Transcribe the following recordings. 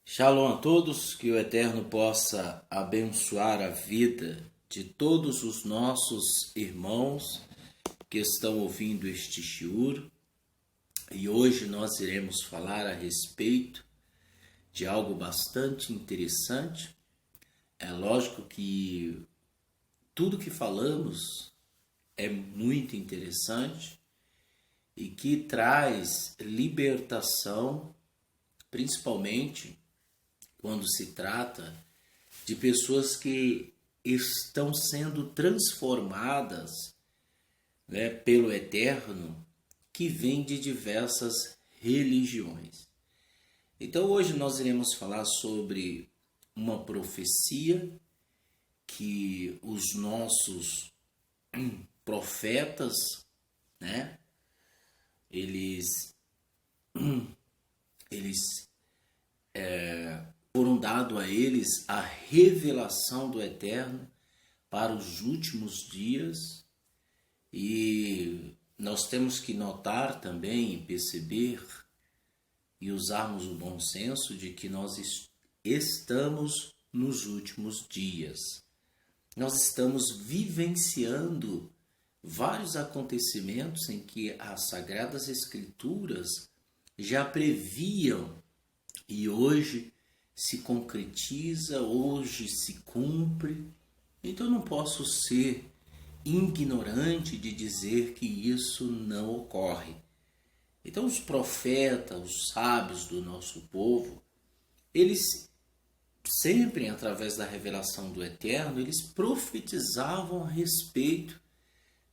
Shalom a todos, que o Eterno possa abençoar a vida de todos os nossos irmãos que estão ouvindo este shiur. E hoje nós iremos falar a respeito de algo bastante interessante. É lógico que tudo que falamos é muito interessante e que traz libertação, principalmente quando se trata de pessoas que estão sendo transformadas, pelo Eterno, que vem de diversas religiões. Então hoje nós iremos falar sobre uma profecia que os nossos profetas, eles foram dado a eles a revelação do Eterno para os últimos dias, e nós temos que notar também, perceber e usarmos o bom senso de que nós estamos nos últimos dias. Nós estamos vivenciando vários acontecimentos em que as Sagradas Escrituras já previam e hoje se concretiza, hoje se cumpre. Então eu não posso ser ignorante de dizer que isso não ocorre. Então os profetas, os sábios do nosso povo, eles sempre, através da revelação do Eterno, eles profetizavam a respeito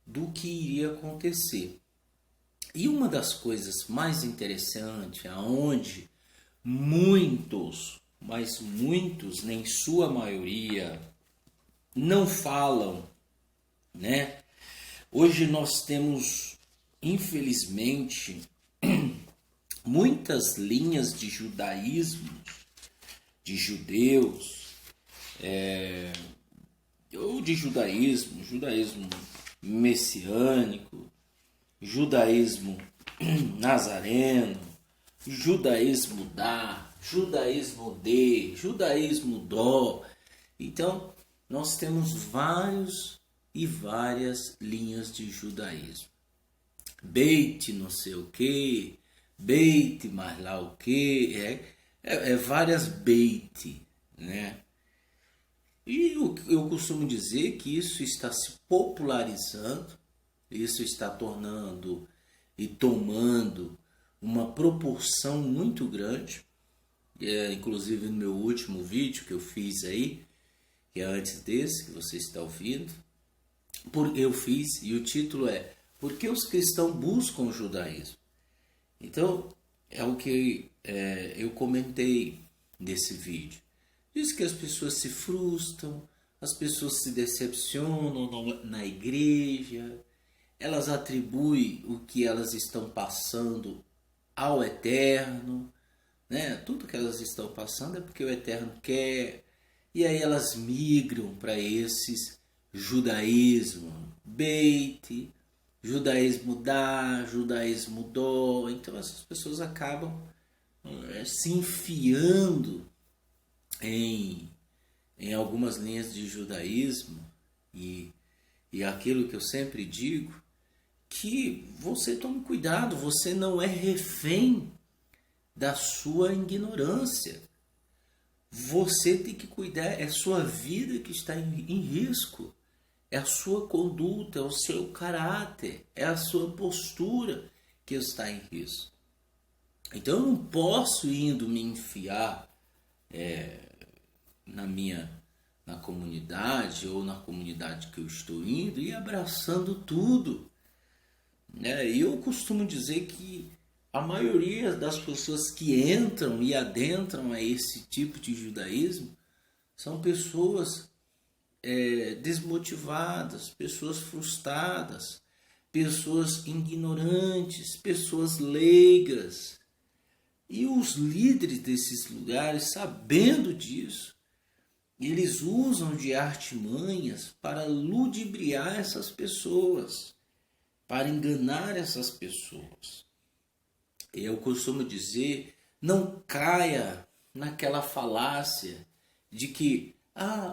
do que iria acontecer. E uma das coisas mais interessantes, aonde muitos, mas muitos, nem sua maioria, não falam, Hoje nós temos, infelizmente, muitas linhas de judaísmo, de judeus, ou de judaísmo messiânico, judaísmo nazareno, judaísmo judaísmo judaísmo dó. Então, nós temos vários e várias linhas de judaísmo. Beit não sei o que, Beit mais lá o que, várias Beit, E eu costumo dizer que isso está se popularizando, isso está tornando e tomando uma proporção muito grande. Inclusive no meu último vídeo que eu fiz aí, que é antes desse que você está ouvindo, eu fiz, e o título é Por que os cristãos buscam o judaísmo? Então, é o que eu comentei nesse vídeo. Diz que as pessoas se frustram, as pessoas se decepcionam na igreja, elas atribuem o que elas estão passando ao Eterno, Tudo que elas estão passando é porque o Eterno quer, e aí elas migram para esses judaísmo Beit, judaísmo judaísmo dó. Então essas pessoas acabam se enfiando em algumas linhas de judaísmo, e aquilo que eu sempre digo, que você tome cuidado, você não é refém da sua ignorância. Você tem que cuidar, é sua vida que está em risco, é a sua conduta, é o seu caráter, é a sua postura que está em risco. Então eu não posso indo me enfiar na comunidade, ou na comunidade que eu estou indo, e abraçando tudo. E eu costumo dizer que a maioria das pessoas que entram e adentram a esse tipo de judaísmo são pessoas desmotivadas, pessoas frustradas, pessoas ignorantes, pessoas leigas. E os líderes desses lugares, sabendo disso, eles usam de artimanhas para ludibriar essas pessoas, para enganar essas pessoas. Eu costumo dizer, não caia naquela falácia de que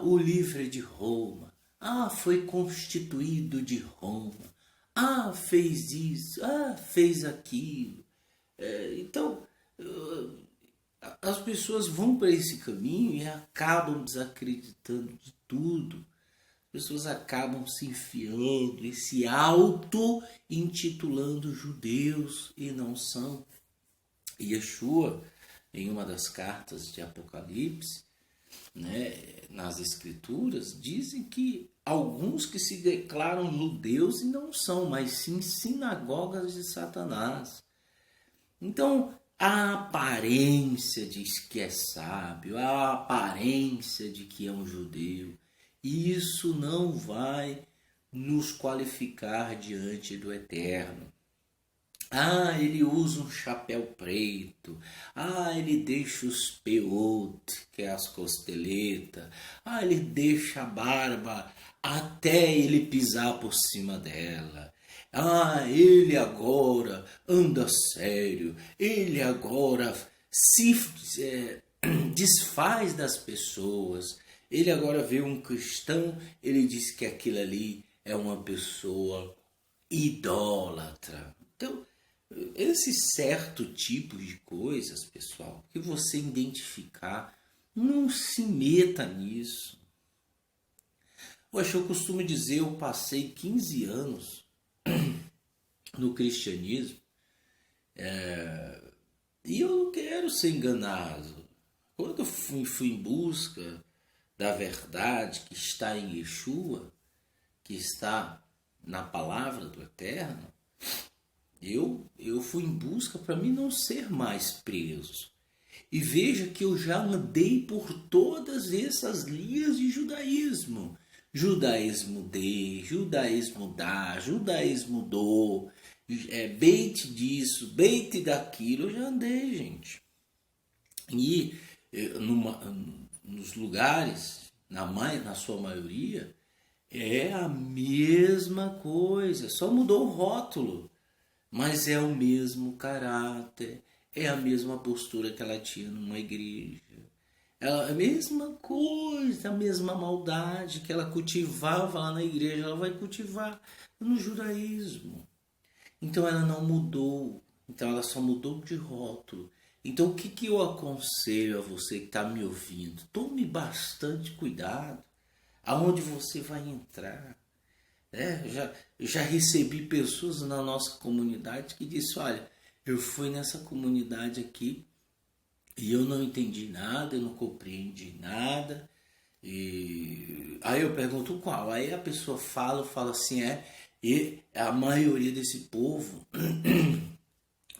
o livro é de Roma, foi constituído de Roma, fez isso, fez aquilo. Então, as pessoas vão para esse caminho e acabam desacreditando de tudo. As pessoas acabam se enfiando e se auto-intitulando judeus e não são. Yeshua, em uma das cartas de Apocalipse, nas Escrituras, dizem que alguns que se declaram judeus e não são, mas sim sinagogas de Satanás. Então, a aparência de que é sábio, a aparência de que é um judeu, isso não vai nos qualificar diante do Eterno. Ele usa um chapéu preto. Ele deixa os peot, que é as costeletas. Ele deixa a barba até ele pisar por cima dela. Ele agora anda sério. Ele agora se desfaz das pessoas. Ele agora vê um cristão, ele diz que aquilo ali é uma pessoa idólatra. Então, esse certo tipo de coisas, pessoal, que você identificar, não se meta nisso. Eu costumo dizer, eu passei 15 anos no cristianismo e eu não quero ser enganado. Quando eu fui em busca da verdade que está em Yeshua, que está na palavra do Eterno, eu fui em busca para mim não ser mais preso. E veja que eu já andei por todas essas linhas de judaísmo. Judaísmo de, judaísmo da, judaísmo do, beit disso, beit daquilo, eu já andei, gente. E nos lugares, na sua maioria, é a mesma coisa, só mudou o rótulo, mas é o mesmo caráter, é a mesma postura que ela tinha numa igreja, a mesma coisa, a mesma maldade que ela cultivava lá na igreja, ela vai cultivar no judaísmo. Então ela não mudou, então ela só mudou de rótulo. Então o que eu aconselho a você que está me ouvindo? Tome bastante cuidado aonde você vai entrar. Já recebi pessoas na nossa comunidade que disseram, olha, eu fui nessa comunidade aqui e eu não entendi nada, eu não compreendi nada. E aí eu pergunto qual? Aí a pessoa fala assim, e a maioria desse povo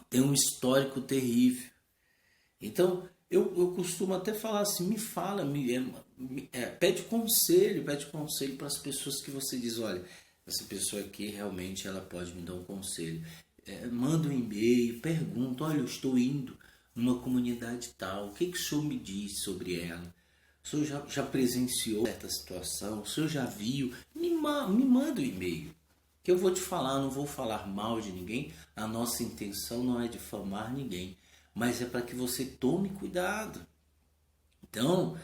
tem um histórico terrível. Então, eu costumo até falar assim, me fala, pede conselho para as pessoas que você diz, olha, essa pessoa aqui realmente ela pode me dar um conselho. Manda um e-mail, pergunta, olha, eu estou indo numa comunidade tal, o que o senhor me diz sobre ela? O senhor já presenciou certa situação? O senhor já viu? Me manda um e-mail, que eu vou te falar, não vou falar mal de ninguém, a nossa intenção não é difamar ninguém, mas é para que você tome cuidado. Então,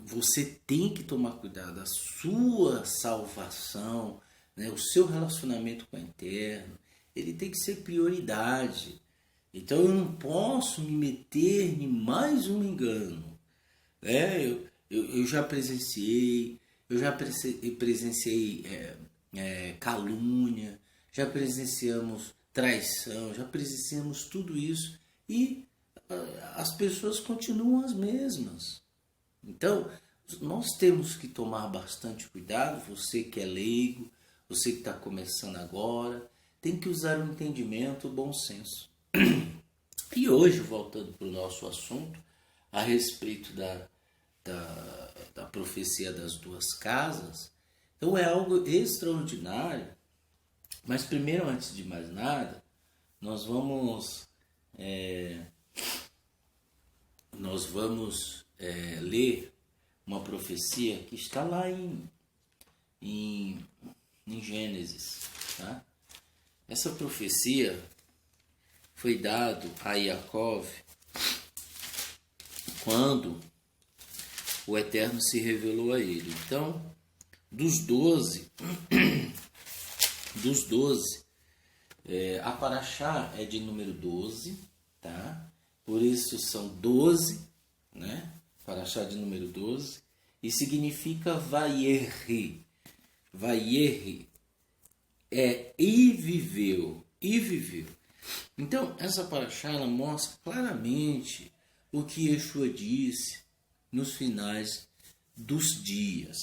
você tem que tomar cuidado, a sua salvação, o seu relacionamento com o Eterno, ele tem que ser prioridade. Então eu não posso me meter em mais um engano. Eu já presenciei, calúnia, já presenciamos traição, já presenciamos tudo isso e as pessoas continuam as mesmas. Então, nós temos que tomar bastante cuidado, você que é leigo, você que está começando agora, tem que usar o entendimento, o bom senso. E hoje, voltando para o nosso assunto, a respeito da profecia das duas casas, então é algo extraordinário, mas primeiro, antes de mais nada, nós vamos ler uma profecia que está lá em Gênesis. Tá? Essa profecia foi dada a Yaakov quando o Eterno se revelou a ele. Então, dos 12, a Paraxá é de número 12, tá? Por isso são 12, né? Paraxá de número 12, e significa Vayerri. Vayerri é e viveu. Então, essa Paraxá ela mostra claramente o que Yeshua disse nos finais dos dias,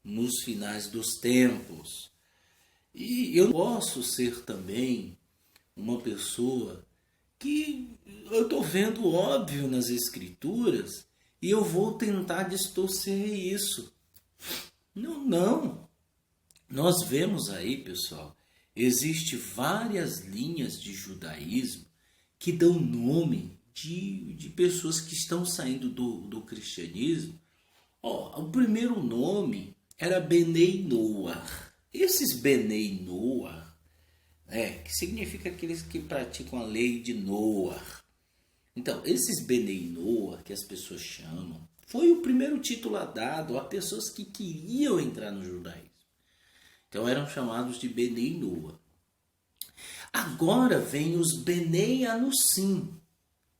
nos finais dos tempos. E eu posso ser também uma pessoa que eu estou vendo óbvio nas Escrituras e eu vou tentar distorcer isso. Não. Nós vemos aí, pessoal, existe várias linhas de judaísmo que dão nome de pessoas que estão saindo do cristianismo. O primeiro nome era Benei Noach. Esses Benei Noach, que significa aqueles que praticam a lei de Noach. Então, esses Benei Noach que as pessoas chamam, foi o primeiro título dado a pessoas que queriam entrar no judaísmo. Então, eram chamados de Benei Noach. Agora vem os Benei Anusim,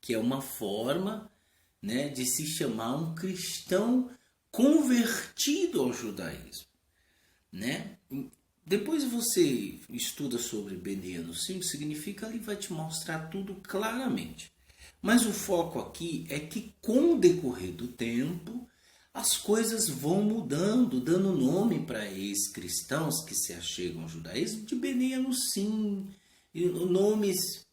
que é uma forma, né, de se chamar um cristão convertido ao judaísmo, né? Depois você estuda sobre Benei Anusim, significa ele vai te mostrar tudo claramente. Mas o foco aqui é que com o decorrer do tempo, as coisas vão mudando, dando nome para ex-cristãos que se achegam ao judaísmo de Benei Anusim, nomes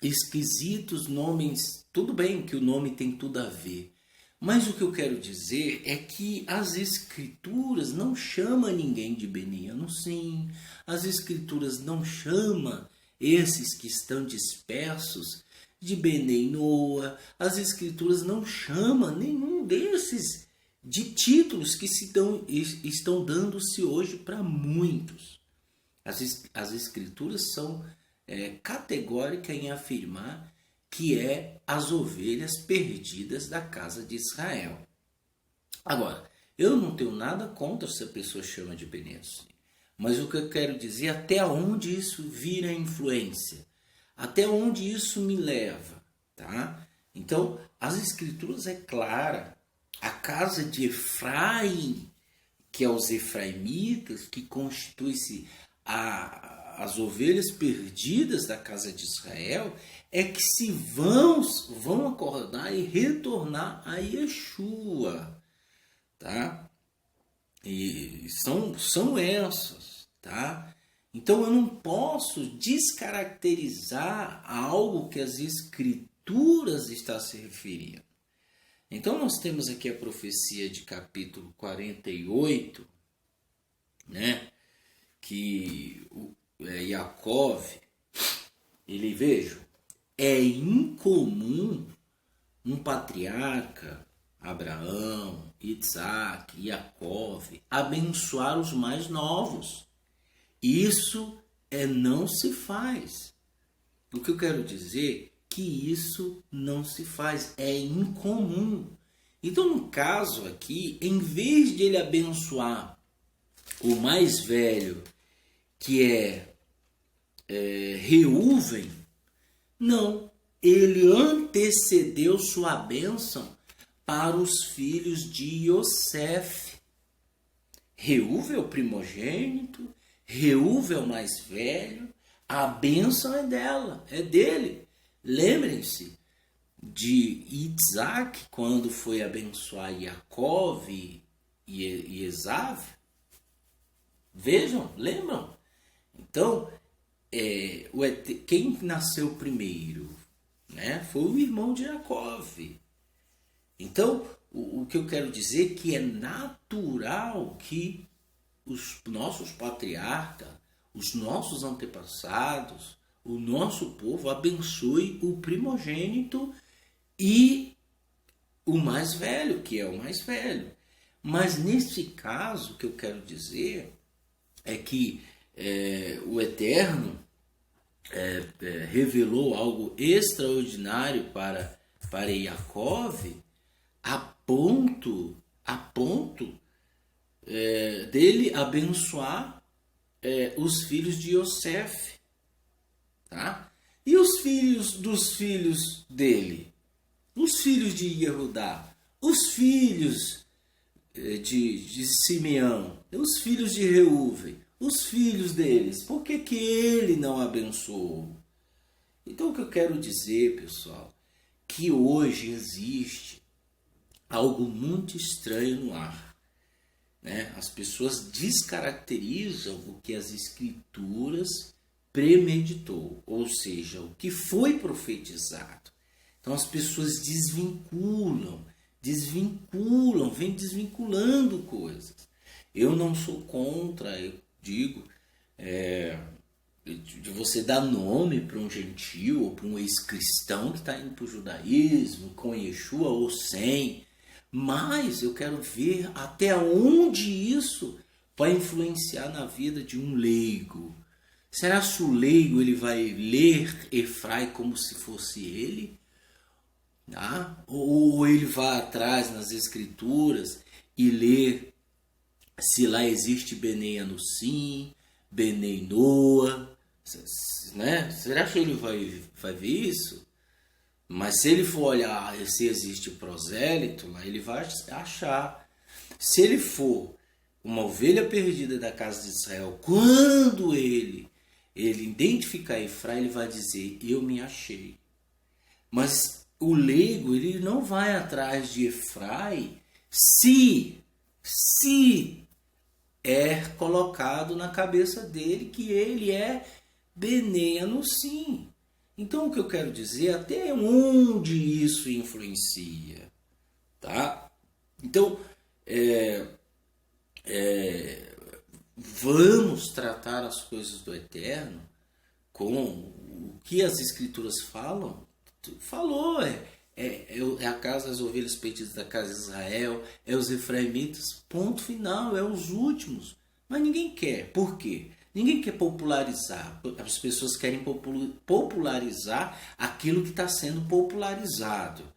esquisitos, nomes, tudo bem que o nome tem tudo a ver, mas o que eu quero dizer é que as Escrituras não chamam ninguém de Benei Anusim, as Escrituras não chamam esses que estão dispersos de Benei Noach, as Escrituras não chamam nenhum desses de títulos que estão dando-se hoje para muitos. As Escrituras são categórica em afirmar que é as ovelhas perdidas da casa de Israel. Agora, eu não tenho nada contra se a pessoa chama de Benei Anusim, mas o que eu quero dizer é até onde isso vira influência, até onde isso me leva, tá? Então, as Escrituras é clara, a casa de Efraim, que é os efraimitas, que constitui-se as ovelhas perdidas da casa de Israel, é que se vão acordar e retornar a Yeshua, tá? E são essas, tá? Então eu não posso descaracterizar algo que as Escrituras estão se referindo. Então nós temos aqui a profecia de capítulo 48, né? Que Yaakov, é incomum um patriarca, Abraão, Isaac, Yaakov, abençoar os mais novos. Isso não se faz. O que eu quero dizer é que isso não se faz, é incomum. Então, no caso aqui, em vez de ele abençoar o mais velho, que é Reuven, não, ele antecedeu sua bênção para os filhos de Yosef. Reuven é o primogênito, Reuven é o mais velho, a bênção é dele. Lembrem-se de Isaac, quando foi abençoar Yaakov e Esav. Vejam, lembram? Então, quem nasceu primeiro, né, foi o irmão de Yaakov. Então, o que eu quero dizer é que é natural que os nossos patriarcas, os nossos antepassados, o nosso povo abençoe o primogênito e o mais velho, que é o mais velho. Mas nesse caso, o que eu quero dizer é que o Eterno revelou algo extraordinário para para Jacó a ponto dele abençoar os filhos de Yosef, tá? E os filhos dos filhos dele, os filhos de Yehudá, os filhos de Simeão, os filhos de Reuven, os filhos deles, por que que ele não abençoou? Então o que eu quero dizer, pessoal, que hoje existe algo muito estranho no ar, né? As pessoas descaracterizam o que as escrituras premeditou, ou seja, o que foi profetizado. Então as pessoas desvinculam, vêm desvinculando coisas. Eu não sou contra, eu digo, de você dar nome para um gentil ou para um ex-cristão que está indo para o judaísmo, com Yeshua ou sem, mas eu quero ver até onde isso vai influenciar na vida de um leigo. Será que o leigo ele vai ler Efraim como se fosse ele? Tá? Ou ele vai atrás nas escrituras e ler se lá existe Benei Anussim, Benei Noa, né? Será que ele vai ver isso? Mas se ele for olhar se existe prosélito, lá ele vai achar. Se ele for uma ovelha perdida da casa de Israel, quando ele identificar Efraim, ele vai dizer, eu me achei. Mas o leigo, ele não vai atrás de Efraim se é colocado na cabeça dele que ele é Benei Anussim. Então o que eu quero dizer, até onde isso influencia, tá? Então, vamos tratar as coisas do eterno com o que as escrituras falam. Falou, é a casa das ovelhas perdidas da casa de Israel, é os efraimitas, ponto final, é os últimos. Mas ninguém quer, por quê? Ninguém quer popularizar, as pessoas querem popularizar aquilo que está sendo popularizado.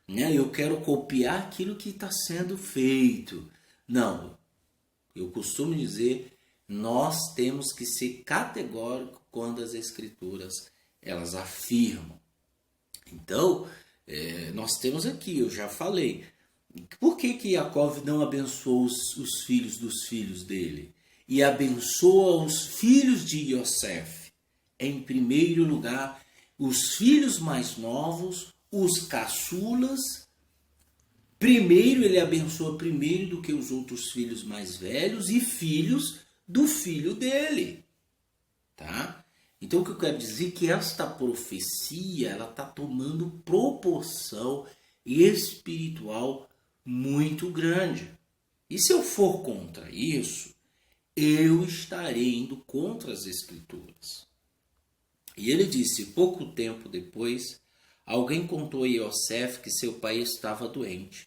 Né? Eu quero copiar aquilo que está sendo feito. Não, eu costumo dizer, nós temos que ser categóricos quando as escrituras elas afirmam. Então, nós temos aqui, eu já falei, por que Jacó não abençoou os filhos dos filhos dele? E abençoa os filhos de Yosef. Em primeiro lugar, os filhos mais novos, os caçulas. Primeiro, ele abençoa primeiro do que os outros filhos mais velhos e filhos do filho dele. Tá? Então, o que eu quero dizer é que esta profecia ela está tomando proporção espiritual muito grande. E se eu for contra isso, eu estarei indo contra as escrituras. E ele disse, pouco tempo depois, alguém contou a Yosef que seu pai estava doente.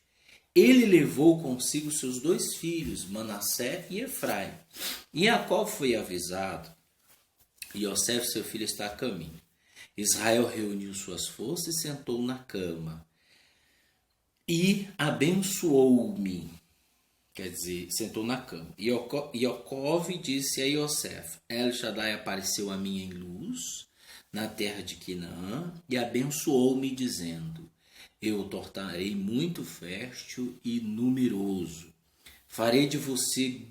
Ele levou consigo seus 2 filhos, Manassé e Efraim. E Jacó foi avisado. Yosef, seu filho, está a caminho. Israel reuniu suas forças e sentou na cama. E abençoou-me. Quer dizer, sentou na cama. Yaakov disse a Yosef, El Shaddai apareceu a mim em luz, na terra de Canaã, e abençoou-me, dizendo, eu o tornarei muito fértil e numeroso. Farei de você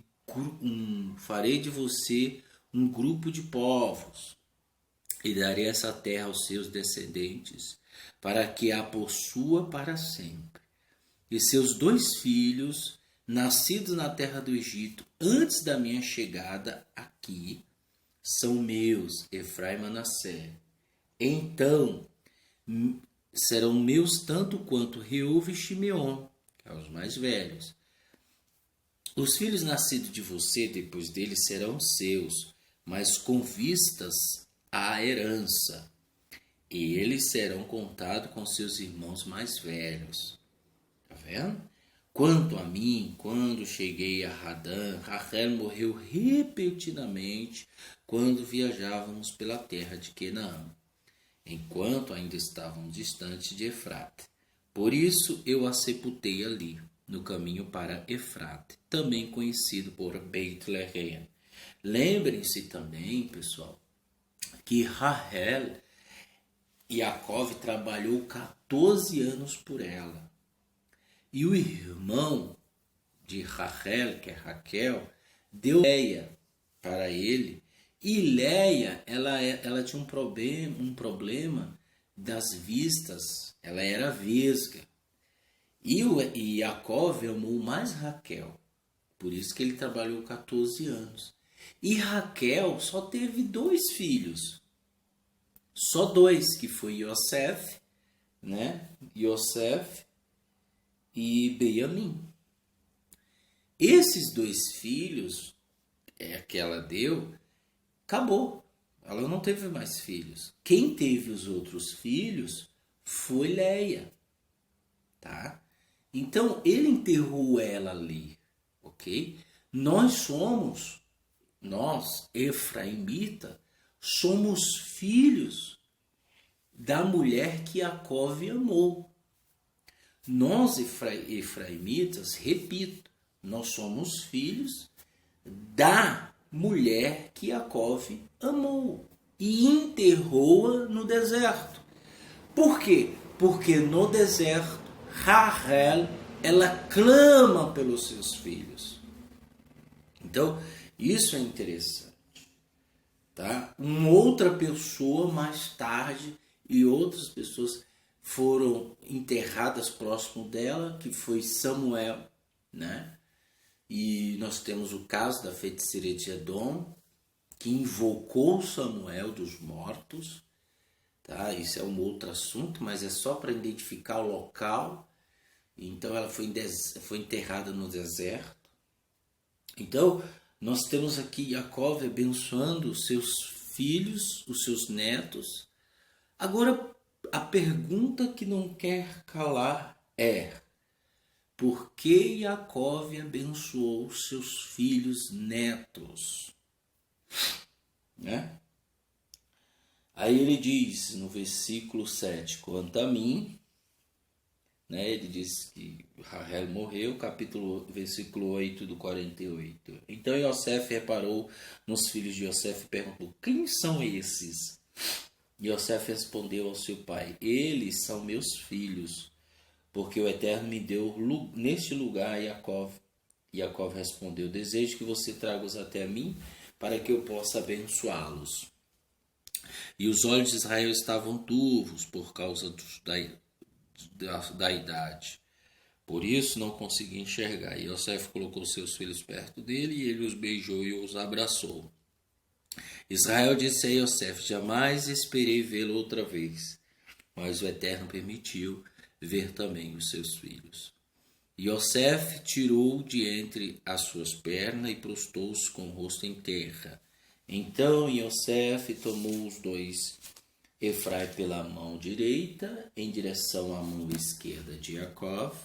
um grupo de povos, e darei essa terra aos seus descendentes, para que a possua para sempre. E seus 2 filhos, nascidos na terra do Egito, antes da minha chegada aqui, são meus, Efraim e Manassé. Então, serão meus tanto quanto Reuve e Shimeon, que são os mais velhos. Os filhos nascidos de você depois deles serão seus, mas com vistas à herança. E eles serão contados com seus irmãos mais velhos. Tá vendo? Quanto a mim, quando cheguei a Hadã, Rachel morreu repentinamente quando viajávamos pela terra de Canaã, enquanto ainda estávamos distantes de Efrate. Por isso eu a sepultei ali, no caminho para Efrate, também conhecido por Beit-Lehem. Lembrem-se também, pessoal, que Rahel, Yaakov trabalhou 14 anos por ela. E o irmão de Rahel, que é Raquel, deu Leia para ele. E Leia, ela tinha um problema das vistas. Ela era vesga. E Yaakov amou mais Raquel. Por isso que ele trabalhou 14 anos. E Raquel só teve 2 filhos. Só 2, que foi Yosef, né? Yosef e Benjamim. Esses 2 filhos que ela deu, acabou. Ela não teve mais filhos. Quem teve os outros filhos foi Leia, tá? Então, ele enterrou ela ali, ok? Nós, Efraimita, somos filhos da mulher que Yaakov amou. Nós, efraimitas, repito, nós somos filhos da mulher que Yaakov amou e enterrou-a no deserto. Por quê? Porque no deserto, Rahel, ela clama pelos seus filhos. Então, isso é interessante. Tá? Uma outra pessoa mais tarde e outras pessoas foram enterradas próximo dela, que foi Samuel, né? E nós temos o caso da feiticeira de Edom, que invocou Samuel dos mortos, tá? Isso é um outro assunto, mas é só para identificar o local. Então ela foi enterrada no deserto. Então nós temos aqui Yaakov abençoando os seus filhos, os seus netos. Agora, a pergunta que não quer calar é: por que Yaakov abençoou os seus filhos netos? Né? Aí ele diz no versículo 7, quanto a mim, né, ele diz que Rahel morreu, versículo 8 do 48. Então Yosef reparou nos filhos de Yosef e perguntou: quem são esses? Yosef respondeu ao seu pai: eles são meus filhos, porque o Eterno me deu neste lugar. Yaakov respondeu: desejo que você traga-os até mim, para que eu possa abençoá-los. E os olhos de Israel estavam turvos por causa da idade. Por isso não conseguia enxergar. E Yosef colocou seus filhos perto dele, e ele os beijou e os abraçou. Israel disse a Yosef: jamais esperei vê-lo outra vez. Mas o Eterno permitiu ver também os seus filhos. Yosef tirou de entre as suas pernas e prostou-se com o rosto em terra. Então Yosef tomou os 2, Efraim pela mão direita, em direção à mão esquerda de Yaakov,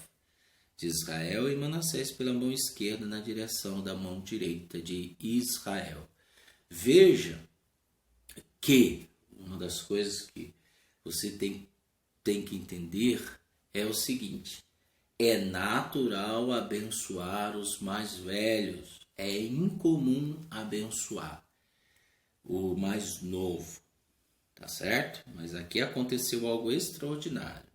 de Israel, e Manassés pela mão esquerda, na direção da mão direita de Israel. Veja que uma das coisas que você tem que entender é o seguinte: é natural abençoar os mais velhos, é incomum abençoar o mais novo, tá certo? Mas aqui aconteceu algo extraordinário.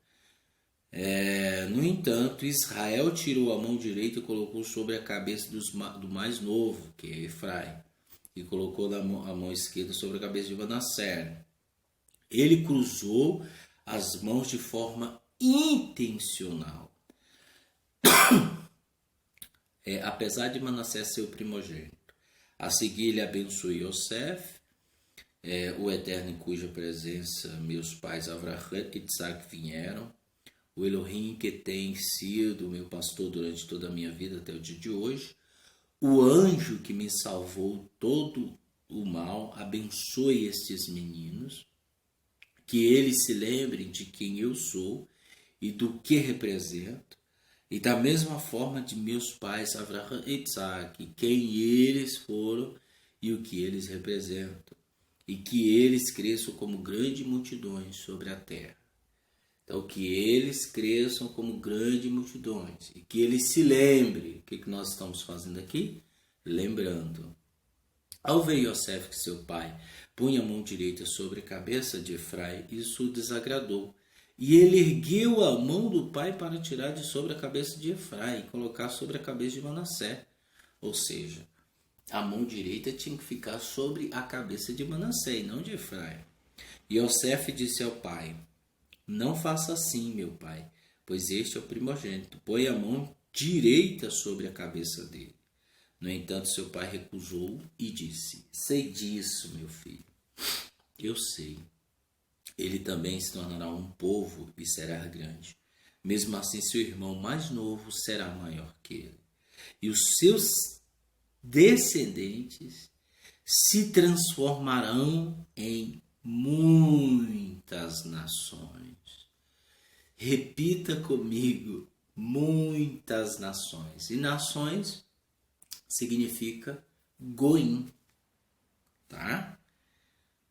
No entanto, Israel tirou a mão direita e colocou sobre a cabeça do mais novo, que é Efraim, e colocou a mão esquerda sobre a cabeça de Manassés. Ele cruzou as mãos de forma intencional. Apesar de Manassés ser o primogênito. A seguir ele abençoou Yosef, o Eterno em cuja presença meus pais Avraham e Isaac vieram, o Elohim que tem sido meu pastor durante toda a minha vida até o dia de hoje, o anjo que me salvou todo o mal, abençoe estes meninos, que eles se lembrem de quem eu sou e do que represento, e da mesma forma de meus pais Avraham e Isaac, quem eles foram e o que eles representam, e que eles cresçam como grandes multidões sobre a terra. Então, que eles cresçam como grandes multidões e que eles se lembrem. O que nós estamos fazendo aqui? Lembrando. Ao ver Yosef que seu pai punha a mão direita sobre a cabeça de Efraim, isso o desagradou. E ele ergueu a mão do pai para tirar de sobre a cabeça de Efraim e colocar sobre a cabeça de Manassés. Ou seja, a mão direita tinha que ficar sobre a cabeça de Manassés, não de Efraim. E Yosef disse ao pai: não faça assim, meu pai, pois este é o primogênito. Põe a mão direita sobre a cabeça dele. No entanto, seu pai recusou e disse: sei disso, meu filho. Eu sei. Ele também se tornará um povo e será grande. Mesmo assim, seu irmão mais novo será maior que ele. E os seus descendentes se transformarão em muitas nações. Repita comigo: muitas nações. E nações significa Goim, tá?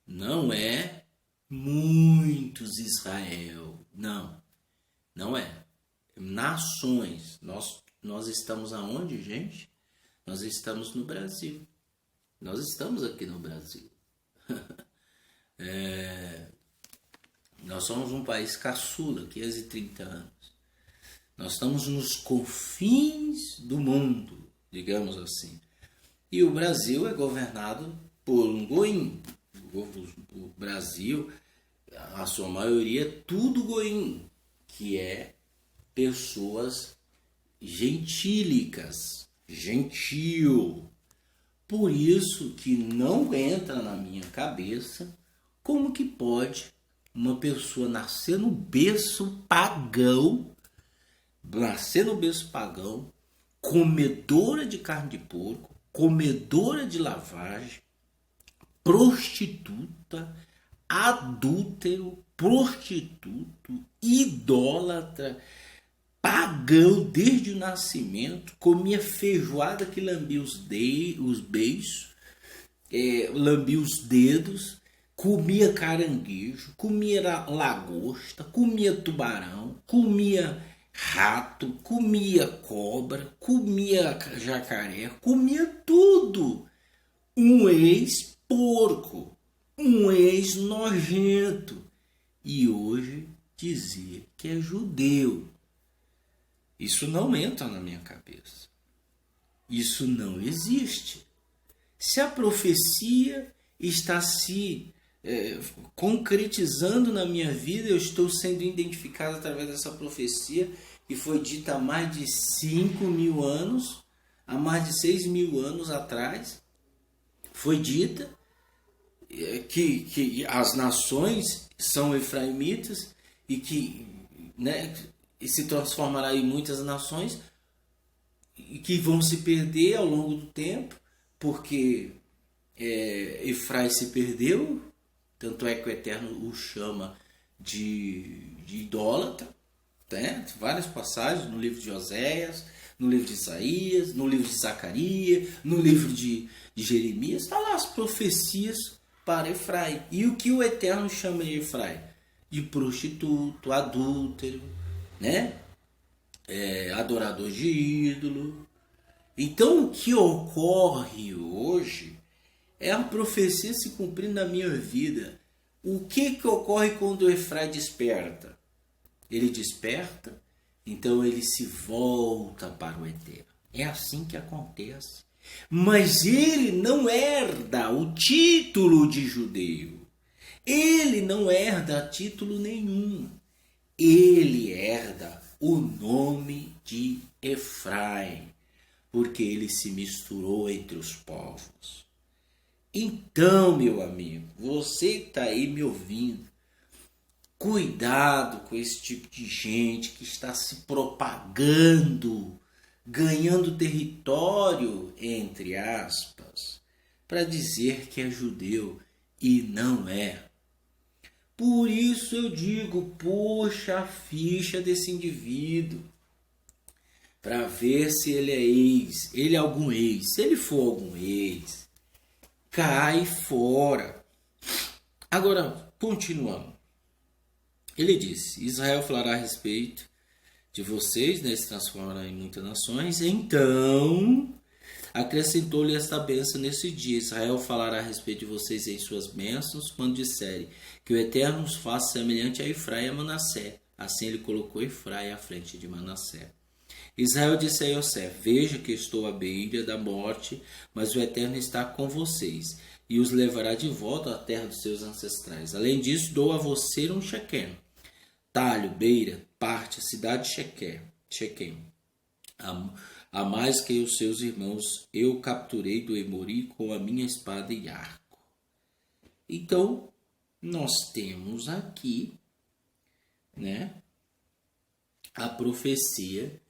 Não é muitos Israel, não é. Nações. Nós estamos aonde, gente? Nós estamos no Brasil. Nós estamos aqui no Brasil. Nós somos um país caçula, 530 anos. Nós estamos nos confins do mundo, digamos assim. E o Brasil é governado por um goim. O Brasil, a sua maioria, é tudo goim, que é pessoas gentílicas, gentil. Por isso que não entra na minha cabeça como que pode uma pessoa nascer no berço pagão, comedora de carne de porco, comedora de lavagem, prostituta, adúltero, prostituto, idólatra, pagão desde o nascimento, comia feijoada que lambia os beiços, lambia os dedos, comia caranguejo, comia lagosta, comia tubarão, comia rato, comia cobra, comia jacaré, comia tudo. Um ex-porco, um ex-nojento. E hoje dizer que é judeu. Isso não entra na minha cabeça. Isso não existe. Se a profecia está se concretizando na minha vida, eu estou sendo identificado através dessa profecia que foi dita há mais de 5.000 anos, há mais de 6.000 anos atrás, foi dita que as nações são efraimitas e que se transformará em muitas nações e que vão se perder ao longo do tempo, porque Efraim se perdeu, tanto é que o Eterno o chama de idólatra, né? Várias passagens no livro de Oséias, no livro de Isaías, no livro de Zacarias, no livro de Jeremias, está lá as profecias para Efraim. E o que o Eterno chama de Efraim? De prostituto, adúltero, né? Adorador de ídolo. Então o que ocorre hoje é a profecia se cumprindo na minha vida. O que ocorre quando o Efraim desperta? Ele desperta, então ele se volta para o Eterno. É assim que acontece. Mas ele não herda o título de judeu. Ele não herda título nenhum. Ele herda o nome de Efraim, porque ele se misturou entre os povos. Então, meu amigo, você que está aí me ouvindo, cuidado com esse tipo de gente que está se propagando, ganhando território, entre aspas, para dizer que é judeu e não é. Por isso eu digo, puxa a ficha desse indivíduo, para ver se ele é ele é algum ex. Se ele for algum ex, cai fora. Agora, continuando. Ele disse: Israel falará a respeito de vocês, né, se transformará em muitas nações. Então acrescentou-lhe esta bênção nesse dia: Israel falará a respeito de vocês em suas bênçãos, quando disserem que o Eterno os faça semelhante a Efraim e a Manassé. Assim ele colocou Efraim à frente de Manassé. Israel disse a Yosef: Veja que estou à beira da morte, mas o Eterno está com vocês e os levará de volta à terra dos seus ancestrais. Além disso, dou a você um Shequem, talho, beira, parte, a cidade de Shequem. A mais que os seus irmãos, eu capturei do Emori com a minha espada e arco. Então, nós temos aqui, né, a profecia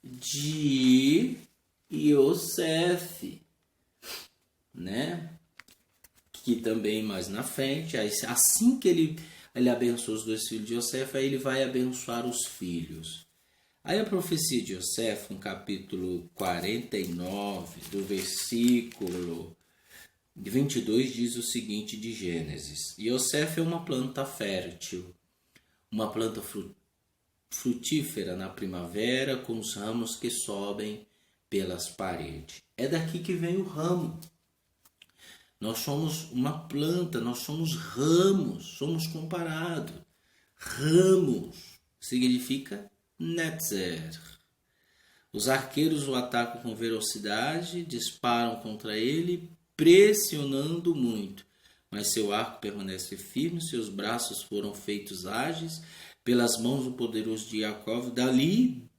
de Yosef, né, que também mais na frente, assim que ele abençoa os dois filhos de Yosef, aí ele vai abençoar os filhos. Aí a profecia de Yosef, no capítulo 49, do versículo 22, diz o seguinte de Gênesis: Yosef é uma planta fértil, uma planta frutífera na primavera, com os ramos que sobem pelas paredes. É daqui que vem o ramo. Nós somos uma planta, nós somos ramos, somos comparados. Ramos significa netzer. Os arqueiros o atacam com velocidade, disparam contra ele, pressionando muito. Mas seu arco permanece firme, seus braços foram feitos ágeis pelas mãos do poderoso de Jacó. Dali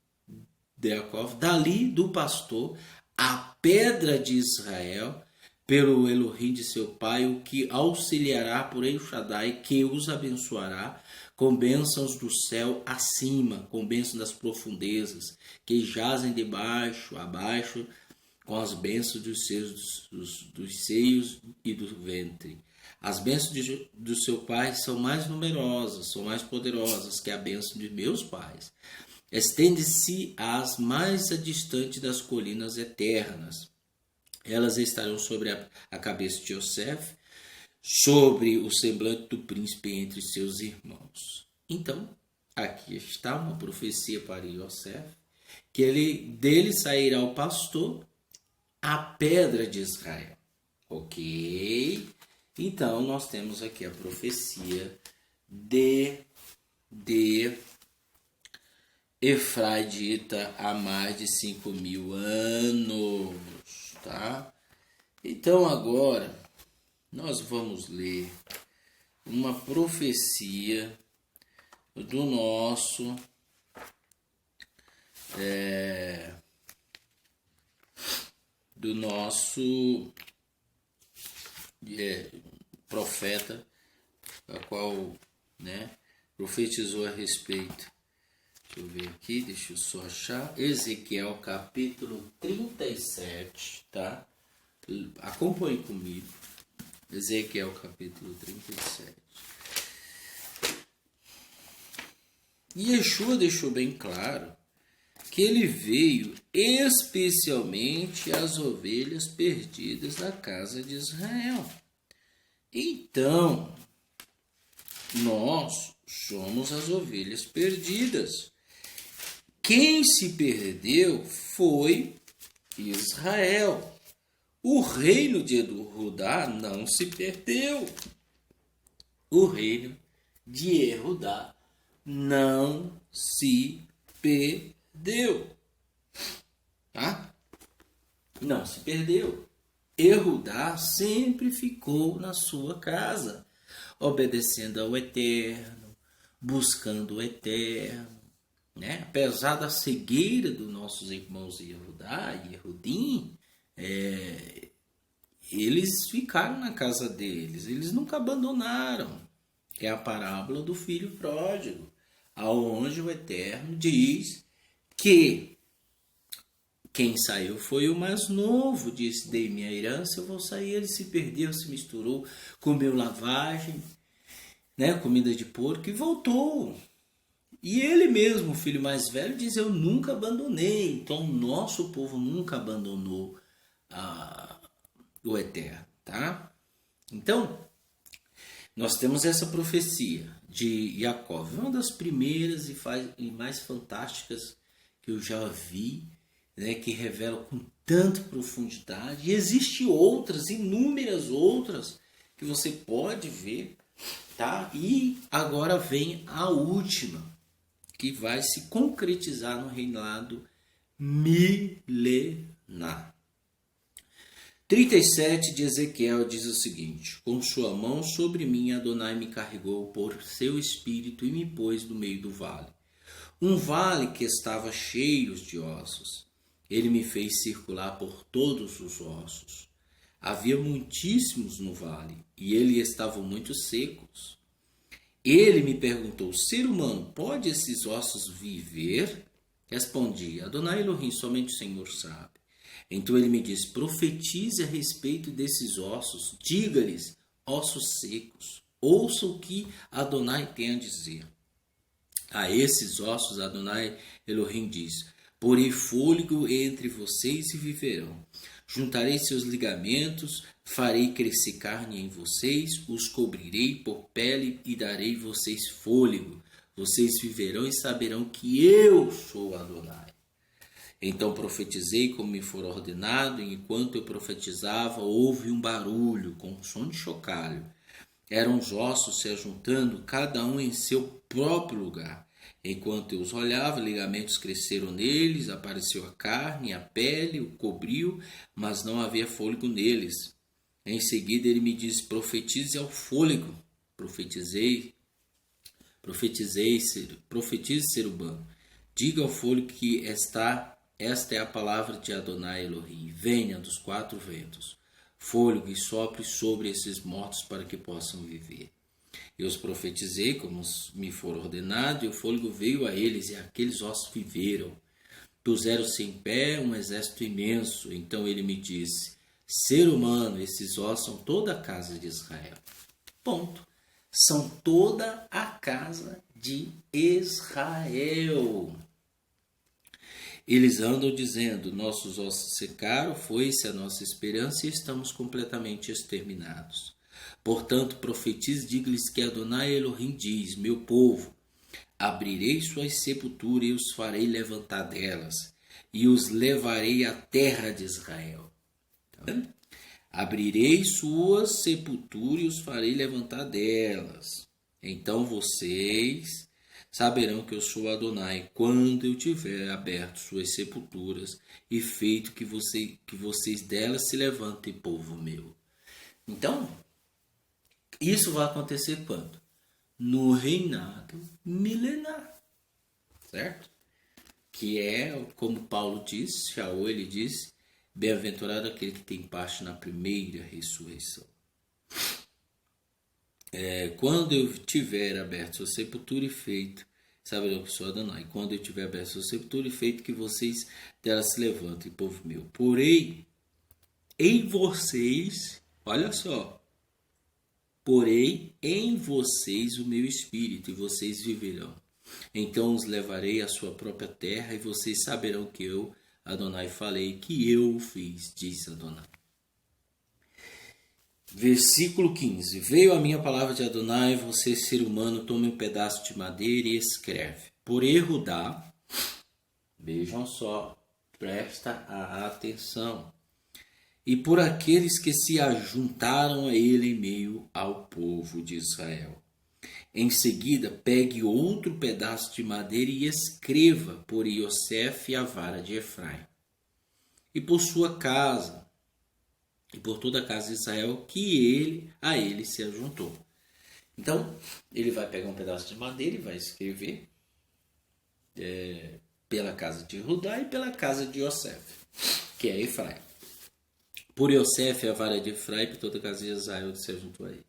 do pastor, a pedra de Israel, pelo Elohim de seu pai, o que auxiliará por El Shaddai, que os abençoará com bênçãos do céu acima, com bênçãos das profundezas, que jazem abaixo, com as bênçãos dos seios e do ventre. As bênçãos do seu pai são mais numerosas, são mais poderosas que a bênção de meus pais. Estende-se às mais distantes das colinas eternas. Elas estarão sobre a cabeça de Yosef, sobre o semblante do príncipe entre seus irmãos. Então, aqui está uma profecia para Yosef, que dele sairá o pastor, a pedra de Israel. Ok? Então, nós temos aqui a profecia de Efraim dita há mais de 5.000 anos, tá? Então, agora, nós vamos ler uma profecia do nosso profeta, a qual, né, profetizou a respeito. Deixa eu ver aqui, deixa eu só achar. Ezequiel capítulo 37, tá? Acompanhe comigo. Ezequiel capítulo 37. E Yeshua deixou bem claro que ele veio especialmente às ovelhas perdidas da casa de Israel. Então, nós somos as ovelhas perdidas. Quem se perdeu foi Israel. O reino de Judá não se perdeu. O reino de Judá não se perdeu. Tá? Não se perdeu. Judá sempre ficou na sua casa, obedecendo ao Eterno, buscando o Eterno, né? Apesar da cegueira dos nossos irmãos de Judá e Yehudim, eles ficaram na casa deles, eles nunca abandonaram. É a parábola do filho pródigo, aonde o Eterno diz que quem saiu foi o mais novo, disse: dei minha herança, eu vou sair. Ele se perdeu, se misturou, comeu lavagem, né, comida de porco, e voltou. E ele mesmo, o filho mais velho, diz: eu nunca abandonei. Então, nosso povo nunca abandonou o Eterno, tá? Então, nós temos essa profecia de Jacó. Uma das primeiras e mais fantásticas que eu já vi, né, que revela com tanta profundidade. E existem outras, inúmeras outras, que você pode ver, tá? E agora vem a última, que vai se concretizar no reinado milenar. 37 de Ezequiel diz o seguinte: com sua mão sobre mim Adonai me carregou por seu espírito e me pôs no meio do vale. Um vale que estava cheio de ossos. Ele me fez circular por todos os ossos. Havia muitíssimos no vale, e eles estavam muito secos. Ele me perguntou: ser humano, pode esses ossos viver? Respondi: Adonai Elohim, somente o Senhor sabe. Então ele me disse: profetize a respeito desses ossos, diga-lhes, ossos secos, ouça o que Adonai tem a dizer. A esses ossos Adonai Elohim diz: porei fôlego entre vocês e viverão. Juntarei seus ligamentos, farei crescer carne em vocês, os cobrirei por pele e darei vocês fôlego. Vocês viverão e saberão que eu sou Adonai. Então profetizei como me for ordenado, e enquanto eu profetizava, houve um barulho, com um som de chocalho. Eram os ossos se ajuntando, cada um em seu próprio lugar. Enquanto eu os olhava, ligamentos cresceram neles, apareceu a carne, a pele, o cobriu, mas não havia fôlego neles. Em seguida ele me disse: profetize ao fôlego. Profetize, ser humano. Diga ao fôlego que esta é a palavra de Adonai Elohim. Venha dos quatro ventos, fôlego, e sopre sobre esses mortos para que possam viver. Eu os profetizei como me for ordenado, e o fôlego veio a eles, e aqueles ossos viveram. Puseram-se em pé um exército imenso. Então ele me disse: ser humano, esses ossos são toda a casa de Israel. Ponto. São toda a casa de Israel. Eles andam dizendo: nossos ossos secaram, foi-se a nossa esperança e estamos completamente exterminados. Portanto, profetize, diga-lhes que Adonai Elohim diz: meu povo, abrirei suas sepulturas e os farei levantar delas, e os levarei à terra de Israel. Tá vendo? Abrirei suas sepulturas e os farei levantar delas. Então vocês saberão que eu sou Adonai, quando eu tiver aberto suas sepulturas e feito que vocês delas se levantem, povo meu. Então, isso vai acontecer quando? No reinado milenar, certo? Que é, como Paulo diz, Shaul, ele diz: bem-aventurado aquele que tem parte na primeira ressurreição. Quando eu tiver aberto sua sepultura e feito, saberão que sou Adonai. Quando eu tiver aberto sua sepultura e feito que vocês dela se levantem, povo meu. Porém, em vocês, olha só, porém em vocês o meu espírito, e vocês viverão. Então os levarei à sua própria terra, e vocês saberão que eu, Adonai, falei, que eu o fiz, diz Adonai. Versículo 15. Veio a minha palavra de Adonai: você, ser humano, tome um pedaço de madeira e escreve: por Erudá, vejam só, presta a atenção, e por aqueles que se ajuntaram a ele em meio ao povo de Israel. Em seguida, pegue outro pedaço de madeira e escreva: por Iosef, a vara de Efraim, e por sua casa, e por toda a casa de Israel, que a ele se ajuntou. Então, ele vai pegar um pedaço de madeira e vai escrever pela casa de Judá e pela casa de Iosef, que é Efraim. Por Iosef, a vara de Efraim, por toda a casa de Israel se ajuntou a ele.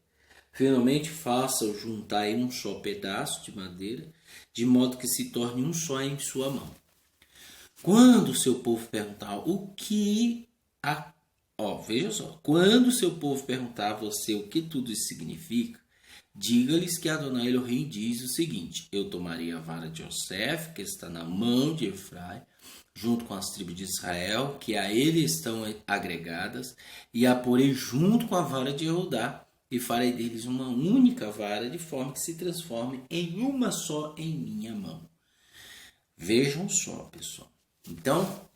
Finalmente, faça-o juntar em um só pedaço de madeira, de modo que se torne um só em sua mão. Quando o seu povo perguntar o que veja só, quando o seu povo perguntar a você o que tudo isso significa, diga-lhes que Adonai Elohim diz o seguinte: eu tomarei a vara de Iosef, que está na mão de Efraim, junto com as tribos de Israel, que a ele estão agregadas, e a porei junto com a vara de Judá, e farei deles uma única vara, de forma que se transforme em uma só em minha mão. Vejam só, pessoal. Então,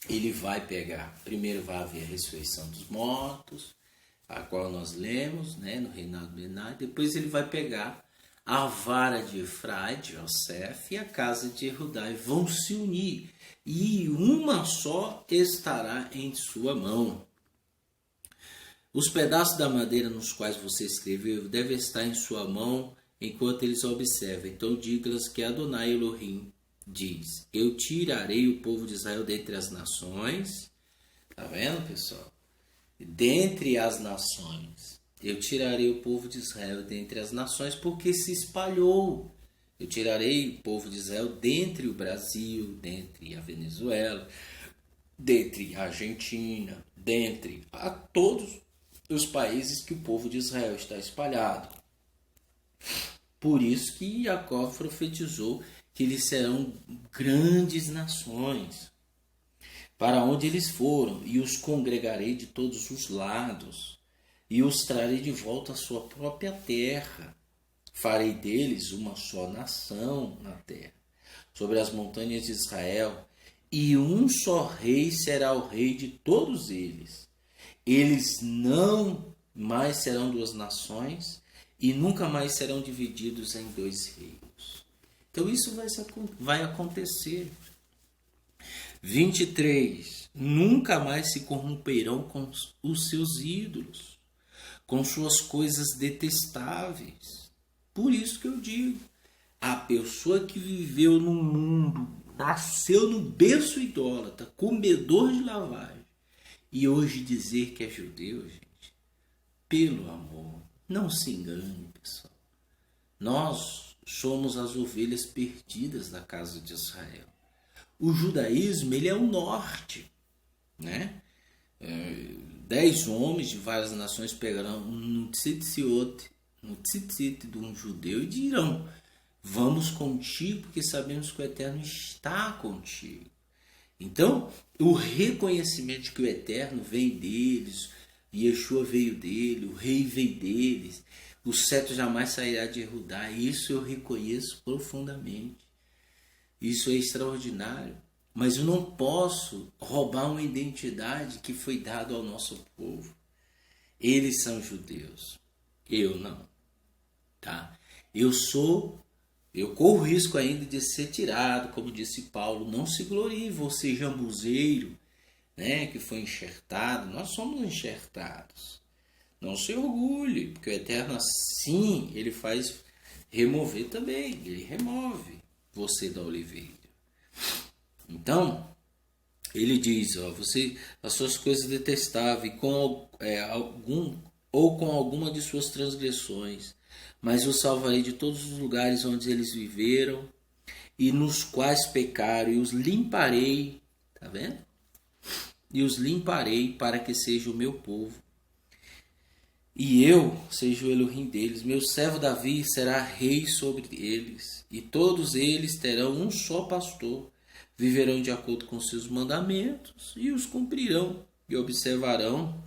ele vai pegar, primeiro vai haver a ressurreição dos mortos, a qual nós lemos, né, no reinado milenar. Depois ele vai pegar a vara de Efraim, de Yosef, e a casa de Judá, e vão se unir, e uma só estará em sua mão. Os pedaços da madeira nos quais você escreveu devem estar em sua mão enquanto eles observam. Então diga-lhes que Adonai Elohim diz: eu tirarei o povo de Israel dentre as nações. Tá vendo, pessoal? Dentre as nações. Eu tirarei o povo de Israel dentre as nações, porque se espalhou. Eu tirarei o povo de Israel dentre o Brasil, dentre a Venezuela, dentre a Argentina, dentre a todos os países que o povo de Israel está espalhado. Por isso que Jacó profetizou que eles serão grandes nações, para onde eles foram, e os congregarei de todos os lados, e os trarei de volta à sua própria terra. Farei deles uma só nação na terra, sobre as montanhas de Israel, e um só rei será o rei de todos eles. Eles não mais serão duas nações, e nunca mais serão divididos em dois reinos. Então isso vai acontecer. 23. Nunca mais se corromperão com os seus ídolos, com suas coisas detestáveis. Por isso que eu digo, a pessoa que viveu no mundo, nasceu no berço idólatra, comedor de lavagem, e hoje dizer que é judeu, gente, pelo amor, não se engane, pessoal. Nós somos as ovelhas perdidas da casa de Israel. O judaísmo, ele é o norte, né? 10 homens de várias nações pegarão no tzitzit de um judeu e dirão: vamos contigo, porque sabemos que o Eterno está contigo. Então, o reconhecimento de que o Eterno vem deles, Yeshua veio dele, o rei veio deles, o cetro jamais sairá de Judá, isso eu reconheço profundamente. Isso é extraordinário. Mas eu não posso roubar uma identidade que foi dada ao nosso povo. Eles são judeus, eu não. Tá? Eu corro risco ainda de ser tirado, como disse Paulo. Não se glorie, você jambuzeiro, né, que foi enxertado. Nós somos enxertados. Não se orgulhe, porque o Eterno assim, ele faz remover também. Ele remove você da oliveira. Então, ele diz, ó, você, as suas coisas detestáveis, com alguma de suas transgressões, mas os salvarei de todos os lugares onde eles viveram e nos quais pecaram, e os limparei, tá vendo? E os limparei para que seja o meu povo. E eu seja o Elohim deles, meu servo Davi será rei sobre eles, e todos eles terão um só pastor, viverão de acordo com seus mandamentos e os cumprirão, e observarão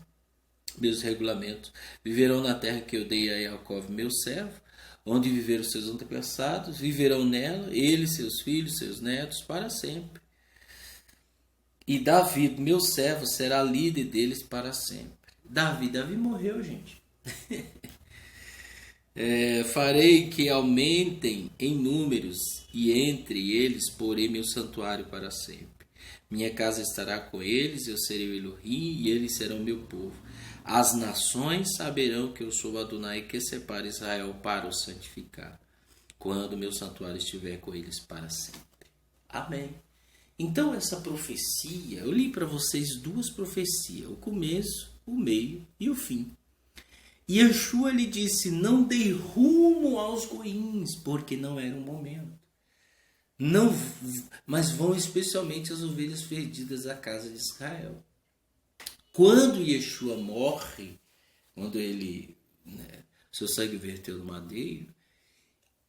meus regulamentos. Viverão na terra que eu dei a Jacó, meu servo, onde viveram seus antepassados, viverão nela, ele, seus filhos, seus netos, para sempre. E Davi, meu servo, será líder deles para sempre. Davi morreu, gente. Farei que aumentem em números, e entre eles porei meu santuário para sempre. Minha casa estará com eles, eu serei o Elohim, e eles serão meu povo. As nações saberão que eu sou Adonai, que separa Israel para o santificar, quando meu santuário estiver com eles para sempre. Amém. Então essa profecia, eu li para vocês duas profecias, o começo, o meio e o fim. E Yeshua lhe disse: não dei rumo aos goíns, porque não era o momento. Não, mas vão especialmente as ovelhas perdidas da casa de Israel. Quando Yeshua morre, quando ele, seu sangue verteu no madeiro,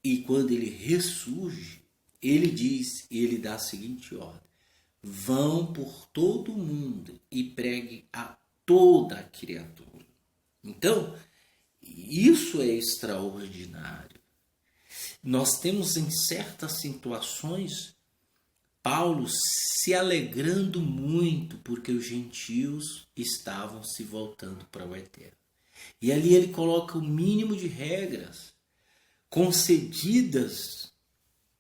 e quando ele ressurge, ele diz, e ele dá a seguinte ordem: vão por todo o mundo e preguem a toda a criatura. Então, Isso é extraordinário. Nós temos em certas situações Paulo se alegrando muito porque os gentios estavam se voltando para o Eterno. E ali ele coloca o mínimo de regras concedidas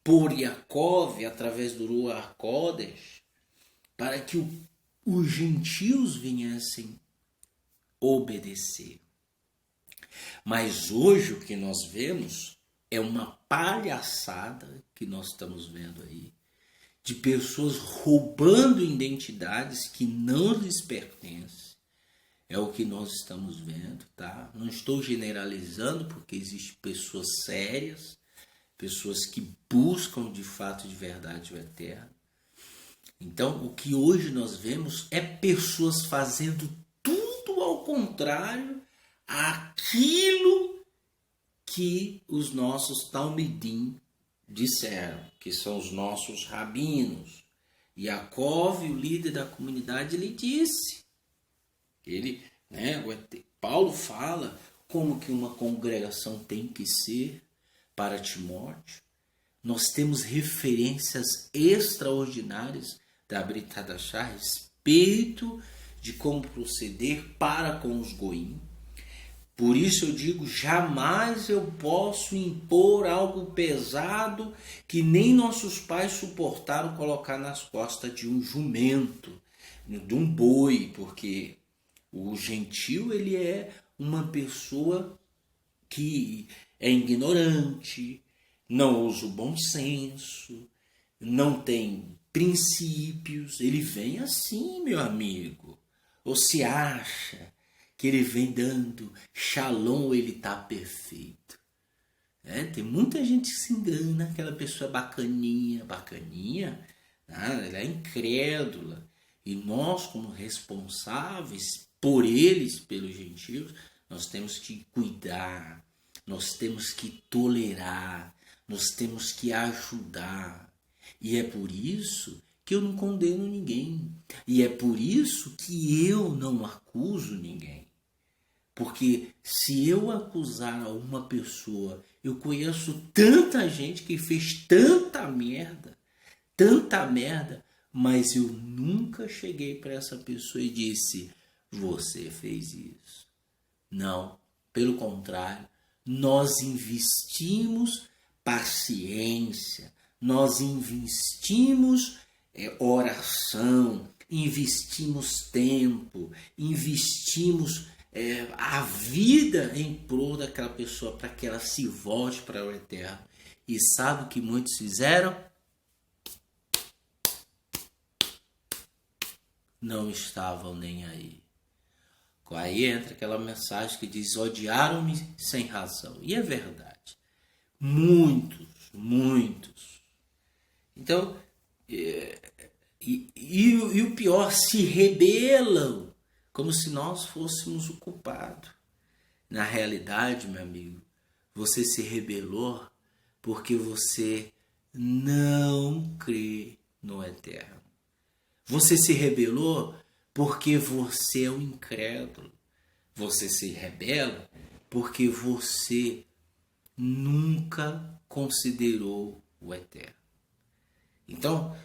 por Yaakov através do Ruach Kodesh para que os gentios viessem obedecer. Mas hoje o que nós vemos é uma palhaçada que nós estamos vendo aí, de pessoas roubando identidades que não lhes pertencem. É o que nós estamos vendo, tá? Não estou generalizando, porque existem pessoas sérias, pessoas que buscam de fato, de verdade, o Eterno. Então, o que hoje nós vemos é pessoas fazendo tudo ao contrário àquilo que os nossos talmidim disseram, que são os nossos rabinos. Yaakov, o líder da comunidade, ele disse, Paulo fala como que uma congregação tem que ser para Timóteo. Nós temos referências extraordinárias da Brit Hadashah a respeito de como proceder para com os goim. Por isso eu digo, jamais eu posso impor algo pesado que nem nossos pais suportaram colocar nas costas de um jumento, de um boi, porque o gentio ele é uma pessoa que é ignorante, não usa o bom senso, não tem princípios, ele vem assim, meu amigo, ou se acha que ele vem dando shalom, ele está perfeito. Tem muita gente que se engana, aquela pessoa bacaninha, ela é incrédula. E nós, como responsáveis por eles, pelos gentios, nós temos que cuidar, nós temos que tolerar, nós temos que ajudar. E é por isso que eu não condeno ninguém. E é por isso que eu não acuso ninguém. Porque se eu acusar uma pessoa, eu conheço tanta gente que fez tanta merda, mas eu nunca cheguei para essa pessoa e disse, você fez isso. Não, pelo contrário, nós investimos paciência, nós investimos oração, investimos tempo, investimos a vida em prol daquela pessoa para que ela se volte para o Eterno. E sabe o que muitos fizeram? Não estavam nem aí. Aí entra aquela mensagem que diz, odiaram-me sem razão. E é verdade. Muitos. Então, e o pior, se rebelam como se nós fôssemos o culpado. Na realidade, meu amigo, você se rebelou porque você não crê no Eterno. Você se rebelou porque você é um incrédulo. Você se rebela porque você nunca considerou o Eterno. Então,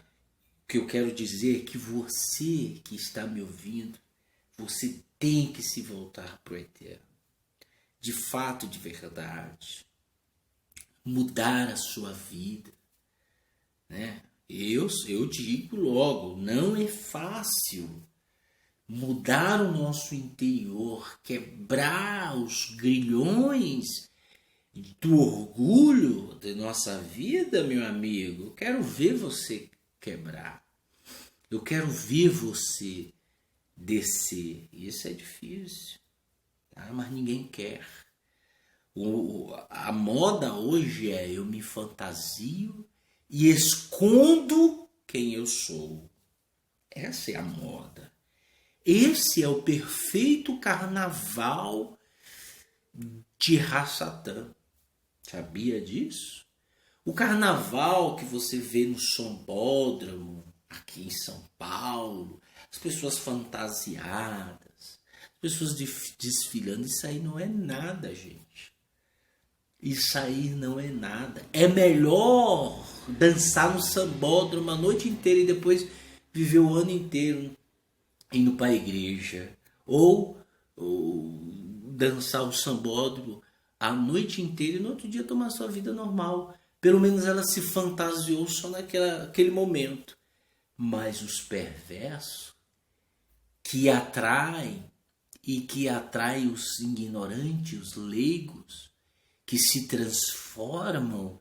o que eu quero dizer é que você que está me ouvindo, você tem que se voltar para o Eterno. De fato, de verdade. Mudar a sua vida. Né? Eu digo logo, não é fácil mudar o nosso interior, quebrar os grilhões do orgulho da nossa vida, meu amigo. Eu quero ver você quebrar. Eu quero ver você descer. Isso é difícil, tá? Mas ninguém quer. A moda hoje é eu me fantasio e escondo quem eu sou. Essa é a moda. Esse é o perfeito carnaval de Hashatã. Sabia disso? O carnaval que você vê no Sambódromo, aqui em São Paulo, as pessoas fantasiadas, pessoas desfilando. Isso aí não é nada, gente. Isso aí não é nada. É melhor dançar no sambódromo a noite inteira e depois viver o ano inteiro indo para a igreja. Ou dançar o sambódromo a noite inteira e no outro dia tomar sua vida normal. Pelo menos ela se fantasiou só naquele momento. Mas os perversos que atraem e que atraem os ignorantes, os leigos, que se transformam,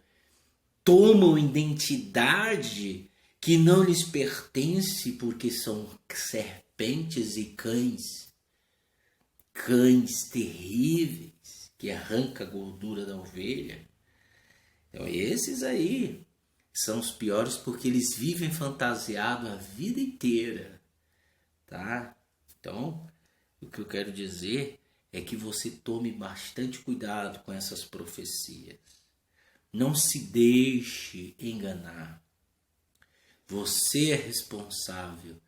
tomam identidade que não lhes pertence porque são serpentes e cães terríveis que arrancam a gordura da ovelha. Então esses aí são os piores porque eles vivem fantasiados a vida inteira, tá? Então, o que eu quero dizer é que você tome bastante cuidado com essas profecias. Não se deixe enganar. Você é responsável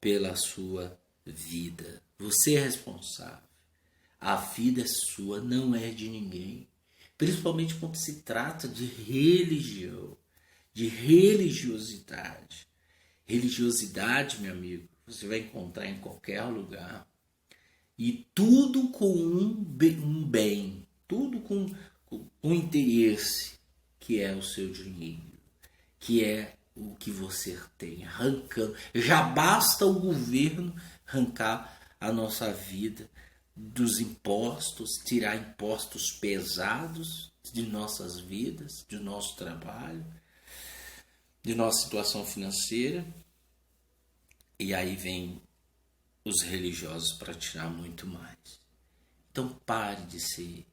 pela sua vida. Você é responsável. A vida é sua, não é de ninguém. Principalmente quando se trata de religião, de religiosidade. Religiosidade, meu amigo, você vai encontrar em qualquer lugar. E tudo com um bem, tudo com um interesse, que é o seu dinheiro, que é o que você tem, arrancando. Já basta o governo arrancar a nossa vida dos impostos, tirar impostos pesados de nossas vidas, de nosso trabalho, de nossa situação financeira. E aí vem os religiosos para tirar muito mais. Então pare de ser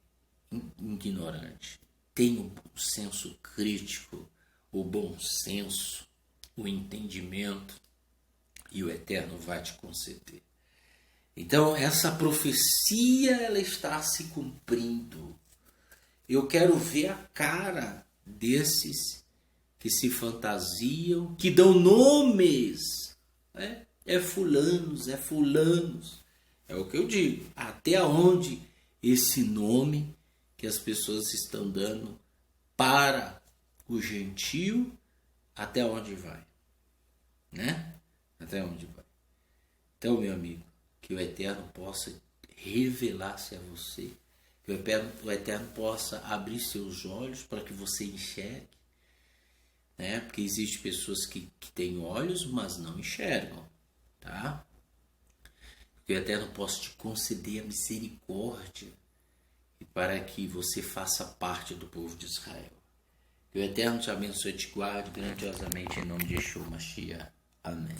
ignorante. Tenha o senso crítico, o bom senso, o entendimento, e o Eterno vai te conceder. Então essa profecia ela está se cumprindo. Eu quero ver a cara desses que se fantasiam, que dão nomes, né? É fulanos. É o que eu digo. Até onde esse nome que as pessoas estão dando para o gentio, até onde vai? Né? Até onde vai? Então, meu amigo, que o Eterno possa revelar-se a você, que o Eterno possa abrir seus olhos para que você enxergue, né? Porque existem pessoas que têm olhos, mas não enxergam. Tá? Que o Eterno possa te conceder a misericórdia e para que você faça parte do povo de Israel. Que o Eterno te abençoe e te guarde grandiosamente em nome de Yeshua Mashiach. Amém.